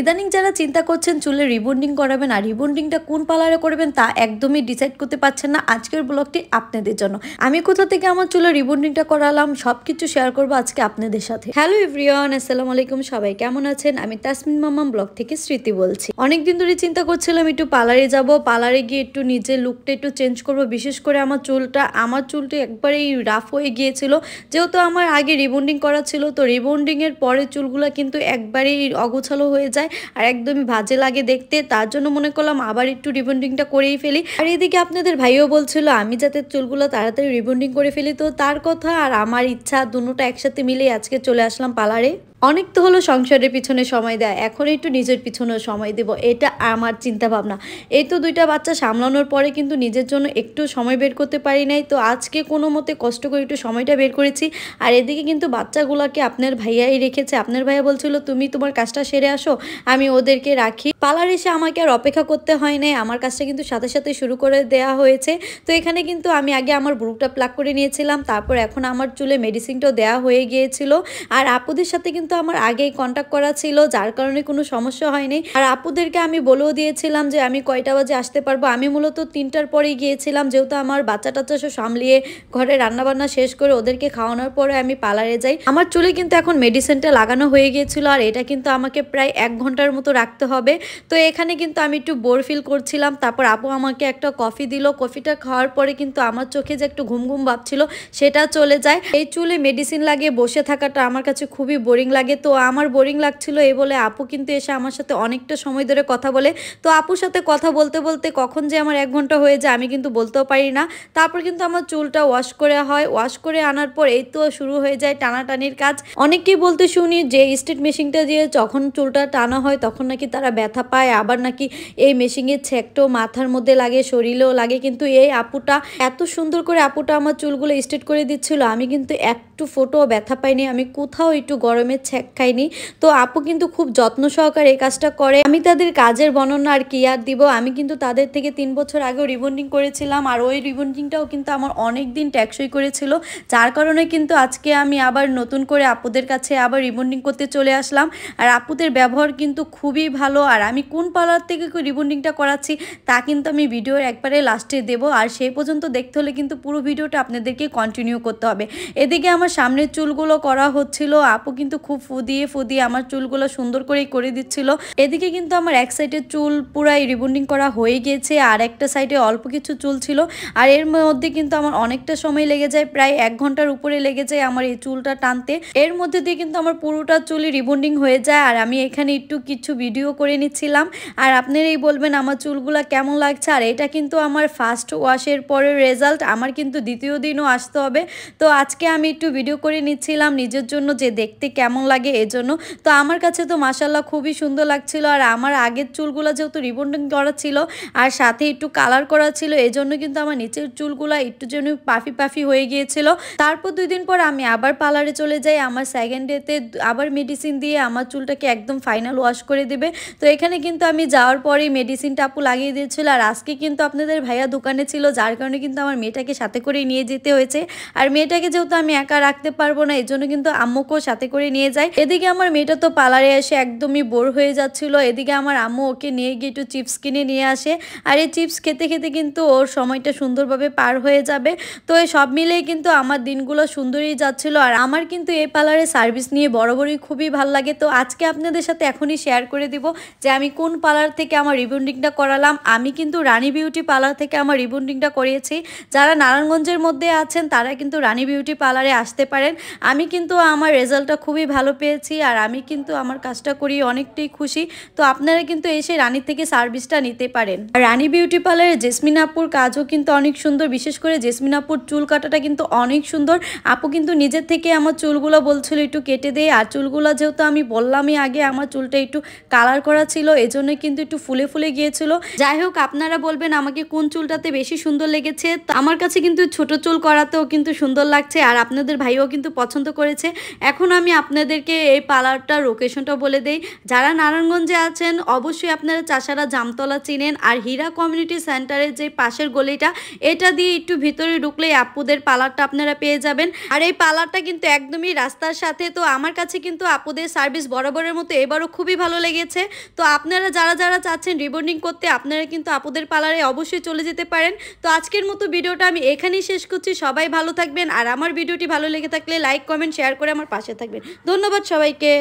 ইদানিং যারা চিন্তা করছেন চুলে রিবন্ডিং করাবেন আর রিবন্ডিংটা কোন পার্লারে করবেন তা একদমই ডিসাইড করতে পারছেন না, আজকের ব্লগটি আপনাদের জন্য। আমি কোথা থেকে আমার চুলে রিবন্ডিংটা করালাম সবকিছু শেয়ার করব আজকে আপনাদের সাথে। হ্যালো এভরিওয়ান, আসসালামু আলাইকুম, সবাই কেমন আছেন? আমি তাসমিন মাম্মাম ব্লগ থেকে স্মৃতি বলছি। অনেকদিন ধরে চিন্তা করছিলাম একটু পার্লারে যাব, পার্লারে গিয়ে একটু নিজের লুকটা একটু চেঞ্জ করব। বিশেষ করে আমার চুলটা একবারেই রাফ হয়ে গিয়েছিল, যেহেতু আমার আগে রিবন্ডিং করা ছিল। তো রিবন্ডিং এর পরে চুলগুলো কিন্তু একবারেই অগোছালো হয়ে যায় আর একদমই বাজে লাগে দেখতে। তার জন্য মনে করলাম আবার একটু রিবন্ডিংটা করেই ফেলি। আর এদিকে আপনাদের ভাইও বলছিল আমি যাতে চুলগুলো তাড়াতাড়ি রিবন্ডিং করে ফেলি, তো তার কথা আর আমার ইচ্ছা দুটোটা একসাথে মিলে আজকে চলে আসলাম পার্লারে। অনেক তো হলো সংসারের পিছনে সময় দেয়, এখন একটু নিজের পিছনেও সময় দেব, এটা আমার চিন্তা ভাবনা। এই তো দুইটা বাচ্চা সামলানোর পরে কিন্তু নিজের জন্য একটু সময় বের করতে পারি নাই, তো আজকে কোনো মতে কষ্ট করে একটু সময়টা বের করেছি। আর এদিকে কিন্তু বাচ্চাগুলোকে আপনার ভাইয়াই রেখেছে। আপনার ভাইয়া বলছিল তুমি তোমার কাজটা সেরে আসো, আমি ওদেরকে রাখি। পার্লার এসে আমাকে আর অপেক্ষা করতে হয় নাই, আমার কাজটা কিন্তু সাথে সাথে শুরু করে দেওয়া হয়েছে। তো এখানে কিন্তু আমি আগে আমার ব্রুটা প্লাক করে নিয়েছিলাম, তারপর এখন আমার চুলে মেডিসিনটাও দেওয়া হয়ে গিয়েছিল। আর আপুদের সাথে কিন্তু আমার আগেই কন্ট্যাক্ট করা ছিল, যার কারণে কোনো সমস্যা হয়নি। আর আপুদেরকে আমি বলেও দিয়েছিলাম যে আমি কয়টা বাজে আসতে পারবো। আমি মূলত 3টার পরেই গিয়েছিলাম, যেহেতু আমার বাচ্চা টাচ্চা সব সামলিয়ে ঘরে রান্নাবান্না শেষ করে ওদেরকে খাওয়ানোর পরে আমি পার্লারে যাই। আমার চুলে কিন্তু এখন মেডিসিনটা লাগানো হয়ে গিয়েছিল, আর এটা কিন্তু আমাকে প্রায় 1 ঘন্টার মতো রাখতে হবে। তো এখানে কিন্তু আমি একটু বোর ফিল করছিলাম। তারপর আপু আমাকে একটা কফি দিল, কফিটা খাওয়ার পরে কিন্তু আমার চোখে যে একটু ঘুম ঘুম ভাব ছিল সেটা চলে যায়। এই চুলে মেডিসিন লাগিয়ে বসে থাকাটা আমার কাছে খুবই বোরিং লাগে, তো আমার বোরিং লাগছিল এই বলে আপু কিন্তু এসে আমার সাথে অনেকটা সময় ধরে কথা বলে। তো আপুর সাথে কথা বলতে বলতে কখন যে আমার 1 ঘন্টা হয়ে যায় আমি কিন্তু বলতেও পারি না। তারপর কিন্তু আমার চুলটা ওয়াশ করে হয়, ওয়াশ করে আনার পর এই তো শুরু হয়ে যায় টানাটানির কাজ। অনেকেই বলতে শুনি যে স্ট্রেট মেশিনটা দিয়ে যখন চুলটা টানা হয় তখন নাকি তারা ব্যথা পায়, আবার নাকি এই মেশিনের ছেকটাও মাথার মধ্যে লাগে, শরীরেও লাগে। কিন্তু এই আপুটা এত সুন্দর করে আমার চুলগুলো স্ট্রেট করে দিচ্ছিল, আমি কিন্তু একটু ফোটোও ব্যথা পাইনি, আমি কোথাও একটু গরমের ছেক খাইনি। তো আপু কিন্তু খুব যত্ন সহকারে এই কাজটা করে। আমি তাদের কাজের বর্ণনা আর কি আর দিব, আমি কিন্তু তাদের থেকে 3 বছর আগেও রিবন্ডিং করেছিলাম, আর ওই রিবন্ডিংটাও কিন্তু আমার অনেক দিন টেকসই করেছিল, যার কারণে কিন্তু আজকে আমি আবার নতুন করে আপুদের কাছে আবার রিবন্ডিং করতে চলে আসলাম। আর আপুদের ব্যবহার কিন্তু খুবই ভালো। আর আমি কোন পার্লার থেকে রিবন্ডিংটা করাচ্ছি তা কিন্তু আমি ভিডিওর একবারে লাস্টে দেব, আর সেই পর্যন্ত দেখতে হলে কিন্তু পুরো ভিডিওটা আপনাদেরকে কন্টিনিউ করতে হবে। এদিকে আমার সামনের চুলগুলো করা হচ্ছিল, আপু কিন্তু খুব ফুদিয়ে আমার চুলগুলো সুন্দর করে দিচ্ছিল। এদিকে কিন্তু আমার এক সাইডের চুল পুরাই রিবন্ডিং করা হয়ে গিয়েছে, আর একটা সাইডে অল্প কিছু চুল ছিল। আর এর মধ্যে কিন্তু আমার অনেকটা সময় লেগে যায়, প্রায় 1 ঘন্টার উপরে লেগে যায় আমার এই চুলটা টানতে। এর মধ্যে দিয়ে কিন্তু আমার পুরোটা চুলই রিবন্ডিং হয়ে যায়। আর আমি এখানে একটু কিছু ভিডিও করে নিচ্ছিলাম, আর আপনারাই বলবেন আমার চুলগুলা কেমন লাগছে। আর এটা কিন্তু আমার ফার্স্ট ওয়াশের পরের রেজাল্ট, আমার কিন্তু দ্বিতীয় দিনও আসতে হবে। তো আজকে আমি একটু ভিডিও করে নিচ্ছিলাম নিজের জন্য যে দেখতে কেমন লাগে এজন্য। তো আমার কাছে তো মাশাআল্লাহ খুবই সুন্দর লাগছিল। আর আমার আগের চুলগুলো যেহেতু রিবন্ডিং করা ছিল আর সাথে একটু কালার করা ছিল, এজন্য কিন্তু আমার নিচের চুলগুলো একটু যেন পাফি হয়ে গিয়েছিল। তারপর 2 দিন পর আমি আবার পার্লারে চলে যাই, আমার সেকেন্ড ডেতে আবার মেডিসিন দিয়ে আমার চুলটাকে একদম ফাইনাল ওয়াশ করে দেবে। তো এখানে কিন্তু আমি যাওয়ার পরেই মেডিসিনটা আপু লাগিয়ে দিয়েছিল। আর আজকে কিন্তু আপনাদের ভাইয়া দোকানে ছিল, যার কারণে কিন্তু আমার মেয়েটাকে সাথে করে নিয়ে যেতে হয়েছে। আর মেয়েটাকে যেহেতু আমি একা রাখতে পারবো না, এজন্য কিন্তু আম্মুকেও সাথে করে নিয়ে যায়। এদিকে আমার মেয়েটা তো পার্লারে এসে একদমই বোর হয়ে যাচ্ছিল, এদিকে আমার আম্মু ওকে নিয়ে গিয়ে একটু চিপস কিনে নিয়ে আসে। আর এই চিপস খেতে খেতে কিন্তু ওর সময়টা সুন্দরভাবে পার হয়ে যাবে। তো এই সব মিলেই কিন্তু আমার দিনগুলো সুন্দরই যাচ্ছিল। আর আমার কিন্তু এই পার্লারের সার্ভিস নিয়ে বরাবরই খুবই ভালো লাগে। তো আজকে আপনাদের সাথে এখনই শেয়ার করে দিব যে আমি কোন পার্লার থেকে আমার রিবন্ডিংটা করালাম। আমি কিন্তু রানী বিউটি পার্লার থেকে আমার রিবন্ডিংটা করিয়েছি। যারা নারায়ণগঞ্জের মধ্যে আছেন তারা কিন্তু রানী বিউটি পার্লারে আসতে পারেন। আমি কিন্তু আমার রেজাল্টটা খুবই ভালো পেয়েছি, আর আমি কিন্তু আমার কাজটা করি অনেকটাই খুশি। তো আপনারা কিন্তু এসে রানী থেকে সার্ভিসটা নিতে পারেন। আর রানী বিউটি পার্লারে জেসমিন আপুর কাজও কিন্তু অনেক সুন্দর, বিশেষ করে জেসমিন আপুর চুল কাটাটা কিন্তু অনেক সুন্দর। আপু কিন্তু নিজের থেকে আমার চুলগুলো বলছিল একটু কেটে দেয়, আর চুলগুলো যেহেতু আমি বললামই আগে আমার চুলটা একটু কালার করা ছিল, ছিল, এজন্যই কিন্তু একটু ফুলে ফুলে গিয়েছিল। যাই হোক, আপনারা বলবেন আমাকে কোন চুলটাতে বেশি সুন্দর লেগেছে। তো আমার কাছে কিন্তু ছোট চুল করাতেও কিন্তু সুন্দর লাগছে, আর আপনাদের ভাইও কিন্তু পছন্দ করেছে। এখন আমি আপনাদেরকে এই পার্লারটার লোকেশনটা বলে দেই। যারা নারায়ণগঞ্জে আছেন অবশ্যই আপনারা চাষারা জামতলা চিনেন, আর হীরা কমিউনিটি সেন্টারের যে পাশের গলিটা, এটা দিয়ে একটু ভিতরে ঢুকলেই আপুদের পার্লারটা আপনারা পেয়ে যাবেন। আর এই পার্লারটা কিন্তু একদমই রাস্তার সাথে। তো আমার কাছে কিন্তু আপুদের সার্ভিস বরাবরের মতো এবারও খুবই ভালো লেগেছে। তো আপনারা যারা যারা চাচ্ছেন রিবন্ডিং করতে, আপনারা কিন্তু আপুদের পার্লারে অবশ্যই চলে যেতে পারেন। তো আজকের মতো ভিডিওটা আমি এখানেই শেষ করছি। সবাই ভালো থাকবেন, আর আমার ভিডিওটি ভালো লেগে থাকলে লাইক কমেন্ট শেয়ার করে আমার পাশে থাকবেন। ধন্যবাদ সবাইকে।